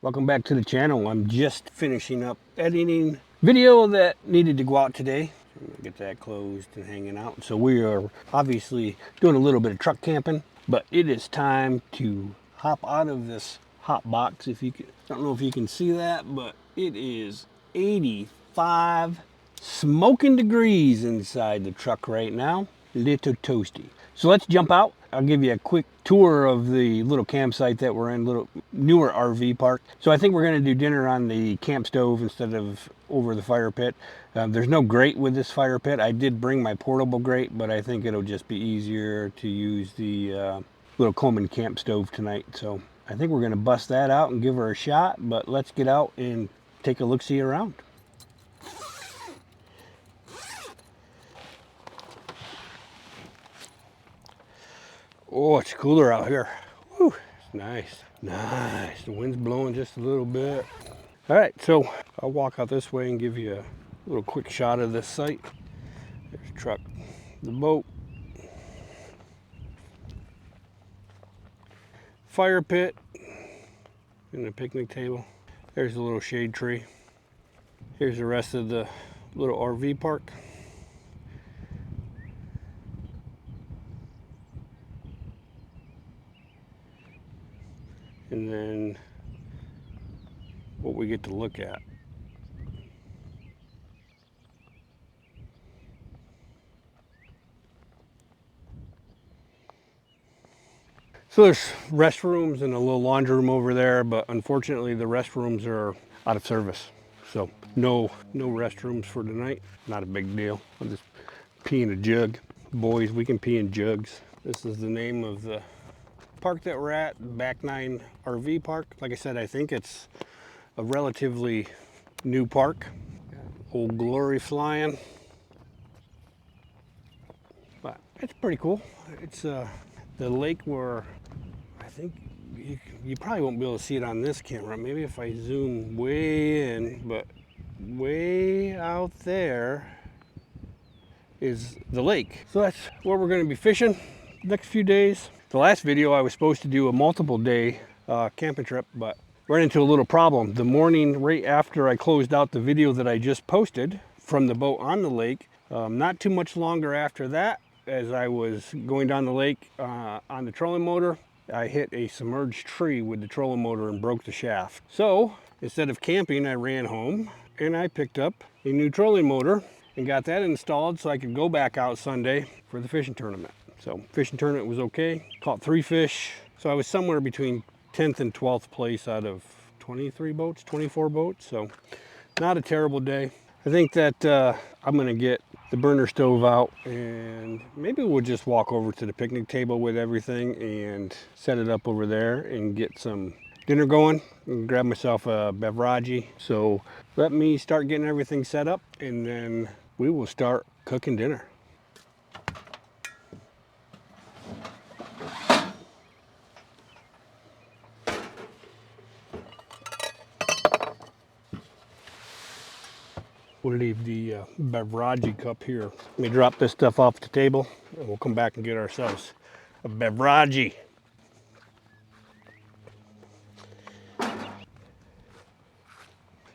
Welcome back to the channel. I'm just finishing up editing video that needed to go out today. I'm gonna get that closed and hanging out. So we are obviously doing a little bit of truck camping, but it is time to hop out of this hot box. If you can, I don't know if you can see that, but it is 85 smoking degrees inside the truck right now. Little toasty. So let's jump out. I'll give you a quick tour of the little campsite that we're in, little newer RV park. So I think we're going to do dinner on the camp stove instead of over the fire pit. There's no grate with this fire pit. I did bring my portable grate, but I think it'll just be easier to use the little Coleman camp stove tonight. So I think we're going to bust that out and give her a shot, but let's get out and take a look-see around. Oh, it's cooler out here. Whew, it's nice, nice. The wind's blowing just a little bit. All right, so I'll walk out this way and give you a little quick shot of this site. There's the truck, the boat, fire pit, and the picnic table. There's a little shade tree. Here's the rest of the little RV park. And then what we get to look at. So there's restrooms and a little laundry room over there, but unfortunately the restrooms are out of service. So no restrooms for tonight. Not a big deal. I'll just pee in a jug. Boys, we can pee in jugs. This is the name of the park that we're at, Back 9 RV Park. Like I said, I think it's a relatively new park. Old Glory flying. But it's pretty cool. It's the lake where I think you probably won't be able to see it on this camera. Maybe if I zoom way in, but way out there is the lake. So that's where we're going to be fishing next few days. The last video I was supposed to do a multiple day camping trip, but ran into a little problem. The morning right after I closed out the video that I just posted from the boat on the lake, not too much longer after that, as I was going down the lake on the trolling motor, I hit a submerged tree with the trolling motor and broke the shaft. So instead of camping, I ran home and I picked up a new trolling motor and got that installed so I could go back out Sunday for the fishing tournament. So fishing tournament was okay. Caught 3 fish. So I was somewhere between 10th and 12th place out of 23 boats, 24 boats. So not a terrible day. I think that I'm gonna get the burner stove out and maybe we'll just walk over to the picnic table with everything and set it up over there and get some dinner going and grab myself a beverage. So let me start getting everything set up and then we will start cooking dinner. We'll leave the beverage cup here. Let me drop this stuff off the table and we'll come back and get ourselves a beverage.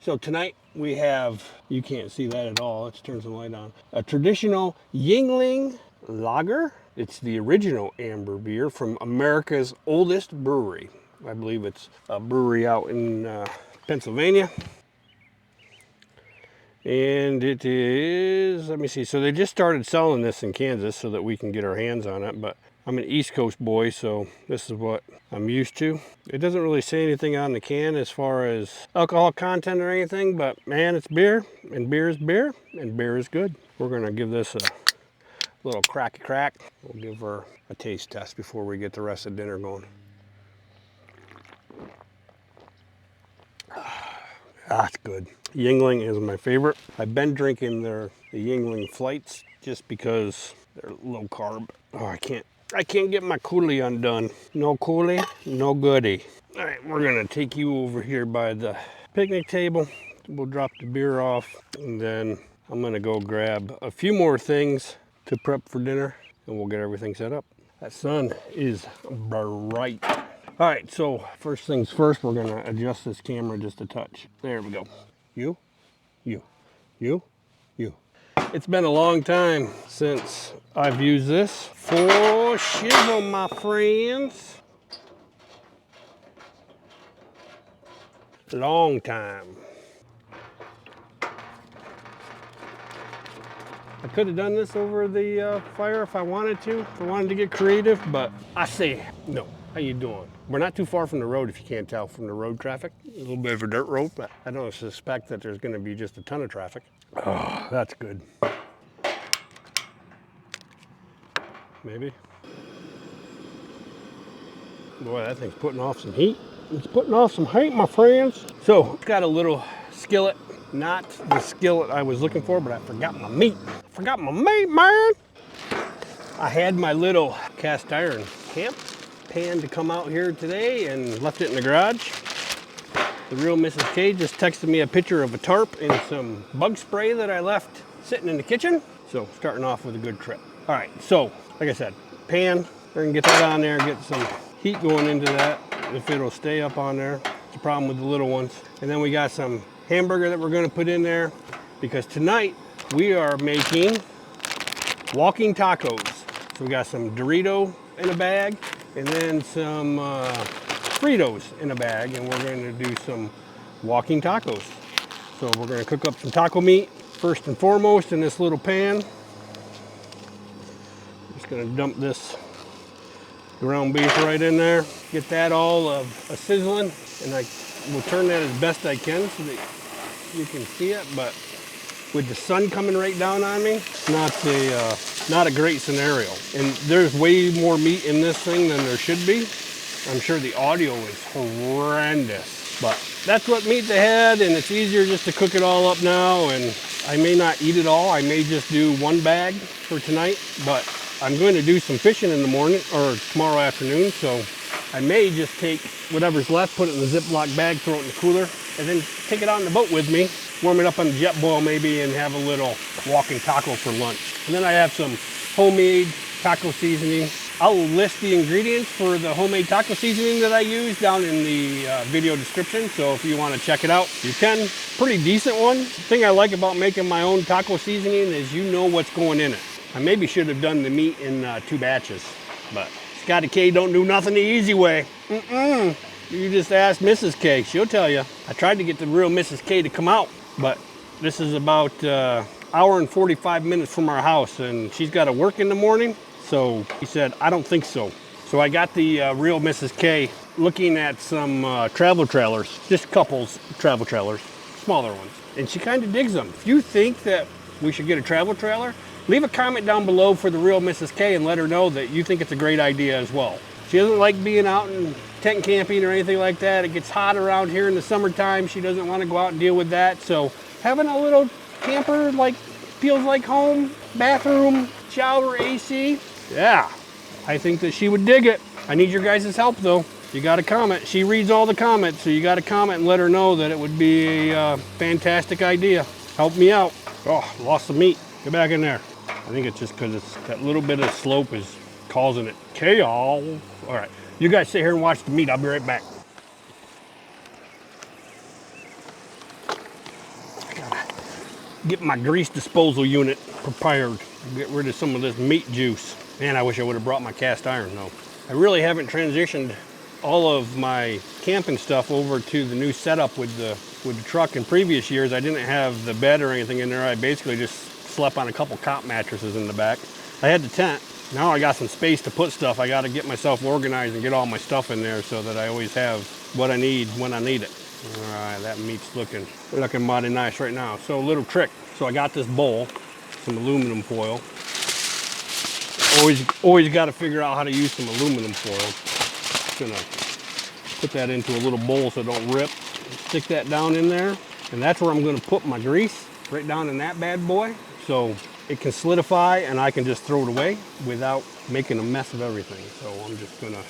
So tonight we have, you can't see that at all, let's turn some light on, a traditional Yuengling lager. It's the original amber beer from America's oldest brewery. I believe it's a brewery out in Pennsylvania. And it is, let me see, so they just started selling this in Kansas so that we can get our hands on it, but I'm an East Coast boy, so this is what I'm used to. It doesn't really say anything on the can as far as alcohol content or anything, but man, it's beer, and beer is beer, and beer is good. We're gonna give this a little cracky crack. We'll give her a taste test before we get the rest of dinner going. That's good. Yuengling is my favorite. I've been drinking the Yuengling flights just because they're low carb. Oh, I can't get my coolie undone. No coolie, no goodie. All right, we're gonna take you over here by the picnic table. We'll drop the beer off and then I'm gonna go grab a few more things to prep for dinner and we'll get everything set up. That sun is bright. All right, so first things first, we're gonna adjust this camera just a touch. There we go. You, you, you, you. It's been a long time since I've used this. For shizzle, my friends. Long time. I could have done this over the fire if I wanted to get creative, but I say no. How you doing? We're not too far from the road, if you can't tell from the road traffic. A little bit of a dirt road, but I don't suspect that there's gonna be just a ton of traffic. Oh, that's good. Maybe. Boy, that thing's putting off some heat. It's putting off some heat, my friends. So, it's got a little skillet. Not the skillet I was looking for, but I forgot my meat. I forgot my meat, man. I had my little cast iron camp pan to come out here today and left it in the garage. The real Mrs. K just texted me a picture of a tarp and some bug spray that I left sitting in the kitchen. So, starting off with a good trip. All right, so, like I said, pan, we're gonna get that on there, get some heat going into that, if it'll stay up on there. It's a problem with the little ones. And then we got some hamburger that we're gonna put in there because tonight we are making walking tacos. So we got some Dorito in a bag and then some Fritos in a bag, and we're gonna do some walking tacos. So we're gonna cook up some taco meat first and foremost in this little pan. Just gonna dump this ground beef right in there, get that all a sizzling, and I will turn that as best I can so that you can see it. But with the sun coming right down on me, it's not a great scenario. And there's way more meat in this thing than there should be. I'm sure the audio is horrendous, but that's what meat they had, and it's easier just to cook it all up now. And I may not eat it all. I may just do one bag for tonight, but I'm going to do some fishing in the morning or tomorrow afternoon, so I may just take whatever's left, put it in the Ziploc bag, throw it in the cooler, and then take it out on the boat with me, warm it up on jet boil maybe, and have a little walking taco for lunch. And then I have some homemade taco seasoning. I'll list the ingredients for the homemade taco seasoning that I use down in the video description, so if you want to check it out, you can. Pretty decent one. The thing I like about making my own taco seasoning is you know what's going in it. I maybe should have done the meat in 2 batches, but Scotty K don't do nothing the easy way. You just ask Mrs. K, she'll tell you. I tried to get the real Mrs. K to come out, but this is about hour and 45 minutes from our house, and she's got to work in the morning, so he said, I don't think so. So I got the real Mrs. K looking at some travel trailers, just couples travel trailers, smaller ones, and she kind of digs them. If you think that we should get a travel trailer, leave a comment down below for the real Mrs. K and let her know that you think it's a great idea as well. She doesn't like being out and tent camping or anything like that. It gets hot around here in the summertime. She doesn't want to go out and deal with that. So having a little camper like feels like home, bathroom, shower, AC, yeah, I think that she would dig it. I need your guys' help though. You got to comment. She reads all the comments, so you got to comment and let her know that it would be a fantastic idea. Help me out. Oh, lost some meat. Get back in there. I think it's just because it's that little bit of slope is causing it chaos. All right, you guys sit here and watch the meat. I'll be right back. I gotta get my grease disposal unit prepared. Get rid of some of this meat juice. Man, I wish I would have brought my cast iron though. I really haven't transitioned all of my camping stuff over to the new setup with the truck. In previous years, I didn't have the bed or anything in there. I basically just slept on a couple cot mattresses in the back. I had the tent. Now I got some space to put stuff. I got to get myself organized and get all my stuff in there so that I always have what I need when I need it. All right, that meat's looking mighty nice right now. So a little trick. So I got this bowl, some aluminum foil. Always got to figure out how to use some aluminum foil. Just gonna put that into a little bowl so it don't rip. Stick that down in there, and that's where I'm gonna put my grease, right down in that bad boy. So it can solidify and I can just throw it away without making a mess of everything. So I'm just gonna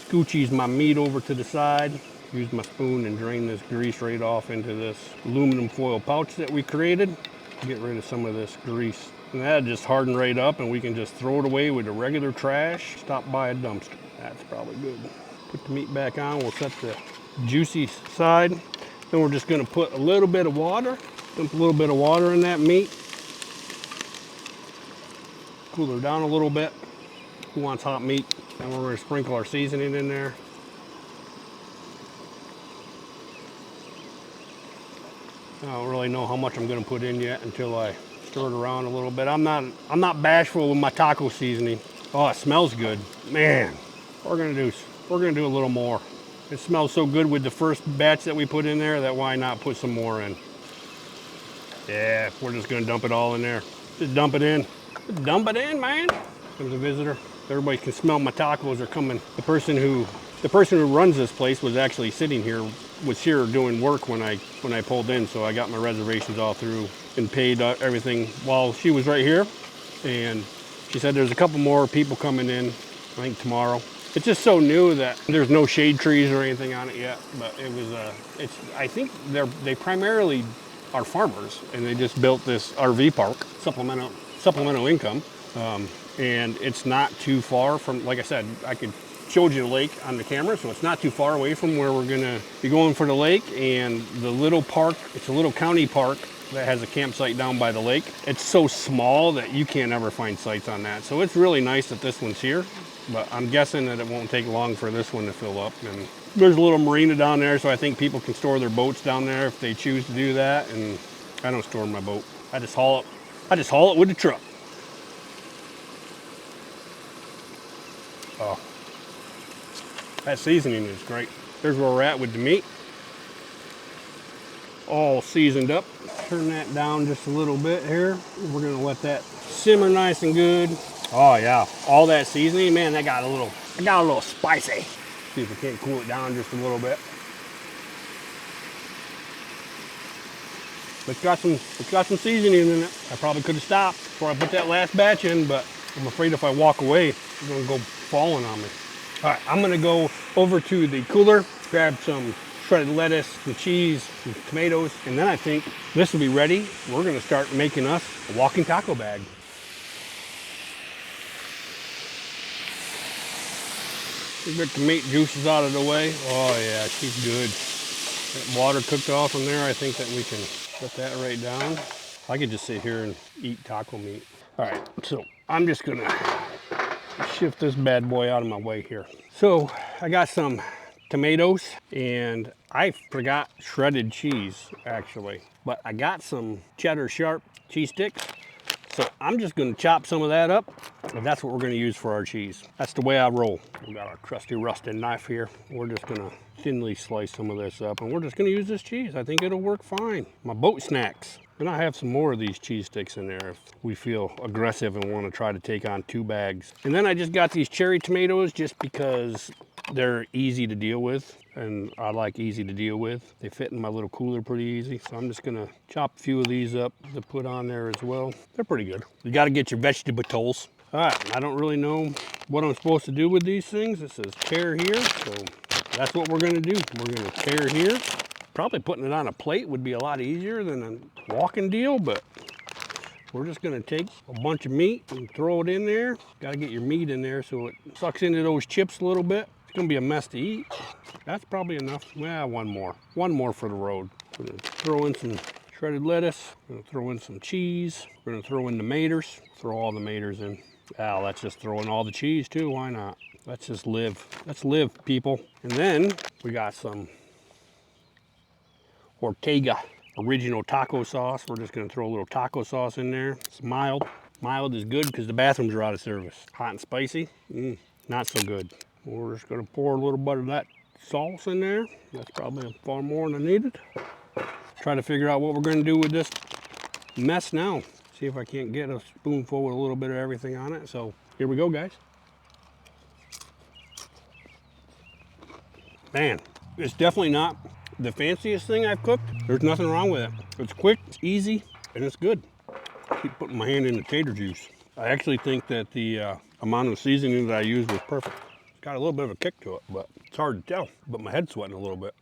scoochies my meat over to the side, use my spoon and drain this grease right off into this aluminum foil pouch that we created. Get rid of some of this grease. And that just hardened right up and we can just throw it away with the regular trash. Stop by a dumpster. That's probably good. Put the meat back on. We'll set the juicy side. Then we're just gonna put a little bit of water, dump a little bit of water in that meat. Cool her down a little bit. Who wants hot meat? And we're gonna sprinkle our seasoning in there. I don't really know how much I'm gonna put in yet until I stir it around a little bit. I'm not bashful with my taco seasoning. Oh, it smells good. Man, we're gonna do a little more. It smells so good with the first batch that we put in there that why not put some more in? Yeah, we're just gonna dump it all in there. Just dump it in. Just dump it in, man. Comes a visitor. Everybody can smell my tacos are coming. The person who runs this place was actually sitting here, was here doing work when I pulled in, so I got my reservations all through and paid everything while she was right here. And she said there's a couple more people coming in, I think tomorrow. It's just so new that there's no shade trees or anything on it yet, but it was I think they primarily are farmers, and they just built this RV park, supplemental income. And it's not too far from, like I said, I showed you the lake on the camera, so it's not too far away from where we're gonna be going for the lake. And the little park, it's a little county park that has a campsite down by the lake. It's so small that you can't ever find sites on that. So it's really nice that this one's here, but I'm guessing that it won't take long for this one to fill up. And there's a little marina down there, so I think people can store their boats down there if they choose to do that. And I don't store my boat. I just haul it with the truck. Oh, that seasoning is great. There's where we're at with the meat. All seasoned up. Turn that down just a little bit here. We're gonna let that simmer nice and good. Oh yeah, all that seasoning, man, that got a little spicy. See if we can't cool it down just a little bit. It's got some seasoning in it. I probably could have stopped before I put that last batch in, but I'm afraid if I walk away, it's gonna go falling on me. All right, I'm gonna go over to the cooler, grab some shredded lettuce, some cheese, some tomatoes, and then I think this will be ready. We're gonna start making us a walking taco bag. Get the meat juices out of the way. Oh yeah, she's good. That water cooked off in there. I think that we can put that right down. I could just sit here and eat taco meat. All right, so I'm just gonna shift this bad boy out of my way here. So I got some tomatoes, and I forgot shredded cheese actually, but I got some cheddar sharp cheese sticks. So I'm just gonna chop some of that up, and that's what we're gonna use for our cheese. That's the way I roll. We got our trusty rusted knife here. We're just gonna thinly slice some of this up, and we're just gonna use this cheese. I think it'll work fine. My boat snacks. And I have some more of these cheese sticks in there if we feel aggressive and want to try to take on 2 bags. And then I just got these cherry tomatoes just because they're easy to deal with, and I like easy to deal with. They fit in my little cooler pretty easy, so I'm just gonna chop a few of these up to put on there as well. They're pretty good. You gotta get your vegetables. All right, I don't really know what I'm supposed to do with these things. It says tear here, so that's what we're gonna do. We're gonna tear here. Probably putting it on a plate would be a lot easier than a walking deal, but we're just gonna take a bunch of meat and throw it in there. Gotta get your meat in there so it sucks into those chips a little bit. It's gonna be a mess to eat. That's probably enough. Well, one more for the road. We're gonna throw in some shredded lettuce. We're gonna throw in some cheese. We're gonna throw in the maters. Throw all the maters in. Oh, let's just throw in all the cheese too, why not? Let's just live. Let's live, people. And then we got some Ortega original taco sauce. We're just gonna throw a little taco sauce in there. It's mild. Mild is good because the bathrooms are out of service. Hot and spicy, not so good. We're just gonna pour a little bit of that sauce in there. That's probably far more than I needed. Try to figure out what we're gonna do with this mess now. See if I can't get a spoonful with a little bit of everything on it. So here we go, guys. Man, it's definitely not the fanciest thing I've cooked. There's nothing wrong with it. It's quick, it's easy, and it's good. I keep putting my hand in the tater juice. I actually think that the amount of seasoning that I used was perfect. It's got a little bit of a kick to it, but it's hard to tell. But my head's sweating a little bit.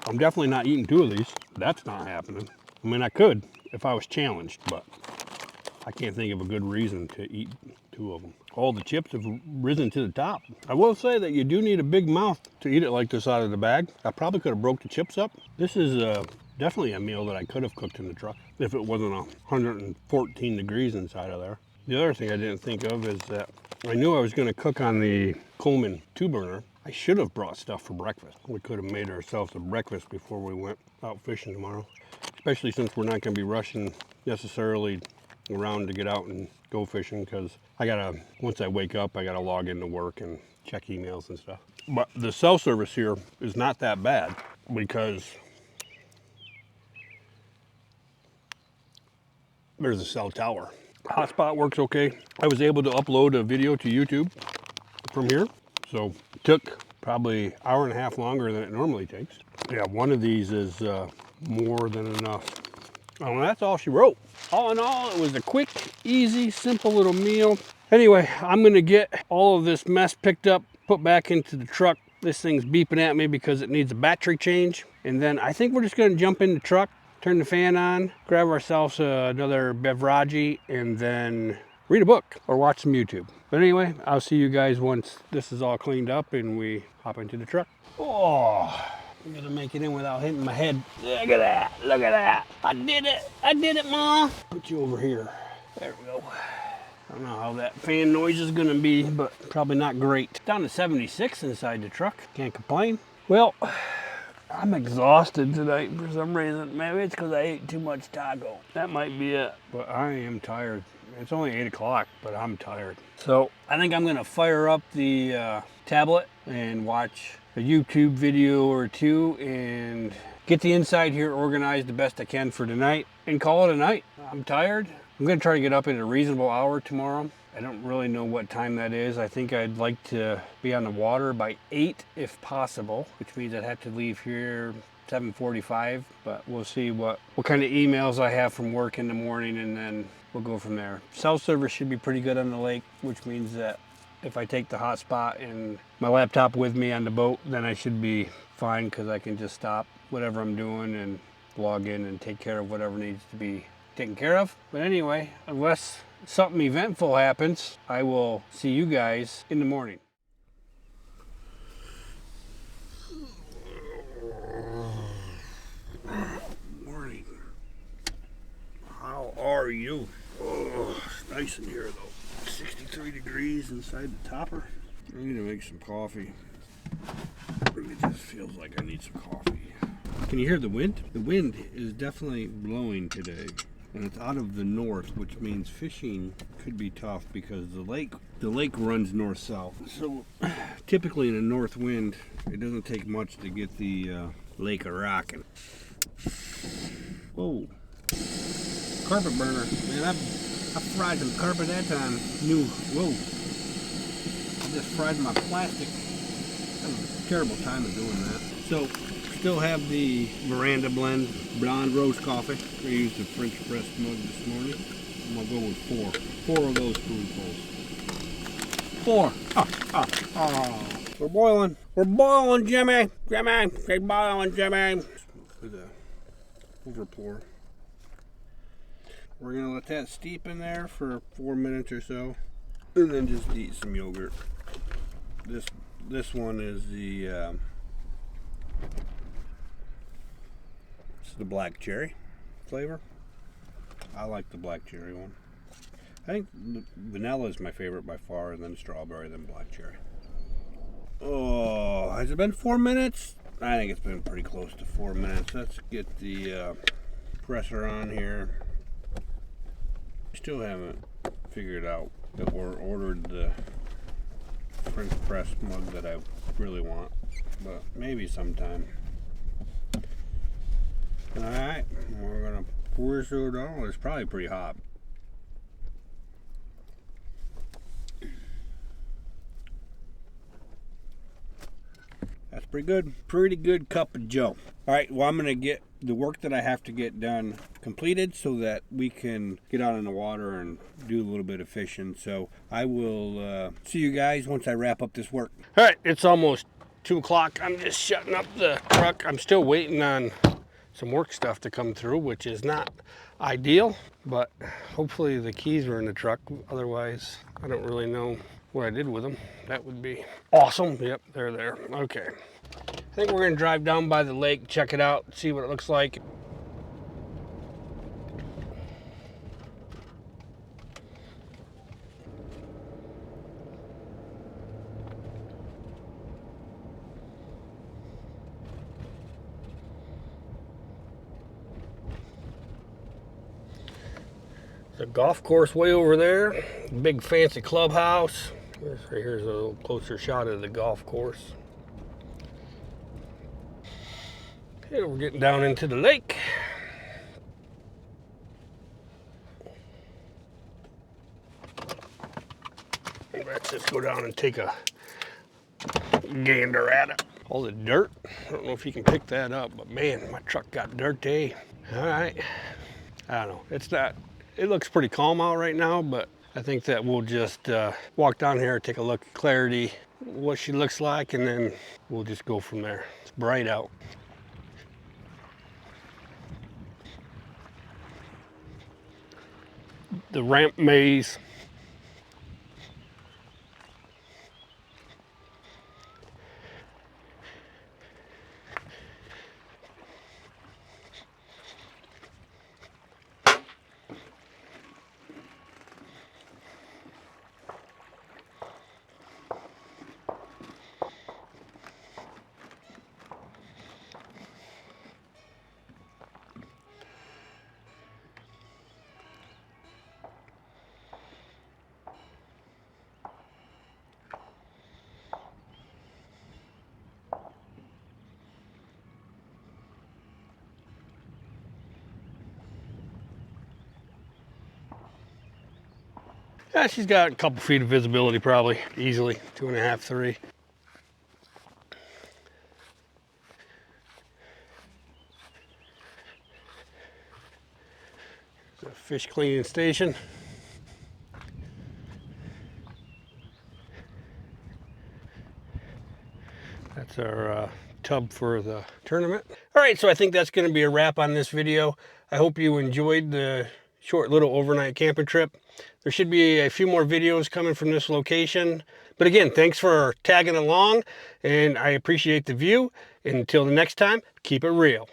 I'm definitely not eating 2 of these. That's not happening. I mean, I could if I was challenged, but I can't think of a good reason to eat 2 of them. All the chips have risen to the top. I will say that you do need a big mouth to eat it like this out of the bag. I probably could have broke the chips up. This is definitely a meal that I could have cooked in the truck if it wasn't 114 degrees inside of there. The other thing I didn't think of is that I knew I was going to cook on the Cumin 2-burner. I should have brought stuff for breakfast. We could have made ourselves a breakfast before we went out fishing tomorrow, especially since we're not going to be rushing necessarily around to get out and go fishing, because once I wake up, I gotta log into work and check emails and stuff. But the cell service here is not that bad, because there's a cell tower. Hotspot works okay. I was able to upload a video to YouTube from here, so it took probably an hour and a half longer than it normally takes. Yeah, one of these is more than enough. Oh, that's all she wrote. All in all, it was a quick, easy, simple little meal. Anyway, I'm gonna get all of this mess picked up, put back into the truck. This thing's beeping at me because it needs a battery change. And then I think we're just gonna jump in the truck, turn the fan on, grab ourselves another beverage, and then read a book or watch some YouTube. But anyway, I'll see you guys once this is all cleaned up and we hop into the truck. Oh, I'm gonna make it in without hitting my head. Look at that, look at that. I did it, Ma. Put you over here. There we go. I don't know how that fan noise is gonna be, but probably not great. Down to 76 inside the truck, can't complain. Well, I'm exhausted tonight for some reason. Maybe it's because I ate too much taco. That might be it. But I am tired. It's only 8 o'clock, but I'm tired. So I think I'm gonna fire up the tablet and watch a YouTube video or 2 and get the inside here organized the best I can for tonight and call it a night. I'm tired. I'm gonna try to get up at a reasonable hour tomorrow. I don't really know what time that is. I think I'd like to be on the water by 8 if possible, which means I'd have to leave here 7:45, but we'll see what kind of emails I have from work in the morning, and then we'll go from there. Cell service should be pretty good on the lake, which means that if I take the hotspot and my laptop with me on the boat, then I should be fine, because I can just stop whatever I'm doing and log in and take care of whatever needs to be taken care of. But anyway, unless something eventful happens, I will see you guys in the morning. Morning. How are you? Oh, it's nice in here though. 63 degrees inside the topper. I need to make some coffee. It just feels like I need some coffee. Can you hear the wind? The wind is definitely blowing today, and it's out of the north, which means fishing could be tough because the lake runs north-south. So typically in a north wind, it doesn't take much to get the lake a-rocking. Whoa. Carpet burner. Man, I fried some carpet that time. Whoa. I just fried my plastic. That was a terrible time of doing that. So, still have the Veranda Blend blonde roast coffee. I used a French press mug this morning. I'm gonna go with 4 of those spoonfuls. 4. We're boiling. We're boiling, Jimmy. We're boiling, Jimmy. For the overpour. We're gonna let that steep in there for 4 minutes or so, and then just eat some yogurt. This one is the it's the black cherry flavor. I like the black cherry one. I think vanilla is my favorite by far, and then strawberry, then black cherry. Oh, has it been 4 minutes? I think it's been pretty close to 4 minutes. Let's get the presser on here. Still haven't figured out that we're ordered the French press mug that I really want, but maybe sometime. Alright, we're gonna pour this down. It's probably pretty hot. That's pretty good. Pretty good cup of joe. Alright, well, I'm gonna get the work that I have to get done completed so that we can get out in the water and do a little bit of fishing. So I will see you guys once I wrap up this work. All right, it's almost 2 o'clock. I'm just shutting up the truck. I'm still waiting on some work stuff to come through, which is not ideal, but hopefully the keys are in the truck. Otherwise, I don't really know what I did with them. That would be awesome. Yep, they're there. Okay. I think we're gonna drive down by the lake, check it out, see what it looks like. The golf course way over there, big fancy clubhouse. Here's a little closer shot of the golf course. Okay, we're getting down into the lake. Let's just go down and take a gander at it. All the dirt, I don't know if you can pick that up, but man, my truck got dirty. All right, I don't know, it's not, it looks pretty calm out right now, but I think that we'll just walk down here, take a look at Clarity, what she looks like, and then we'll just go from there. It's bright out. The ramp maze. Yeah, she's got a couple feet of visibility probably, easily, 2.5, 3. There's a fish cleaning station. That's our tub for the tournament. All right, so I think that's gonna be a wrap on this video. I hope you enjoyed the short little overnight camping trip. There should be a few more videos coming from this location. But again, thanks for tagging along, and I appreciate the view. Until the next time, keep it real.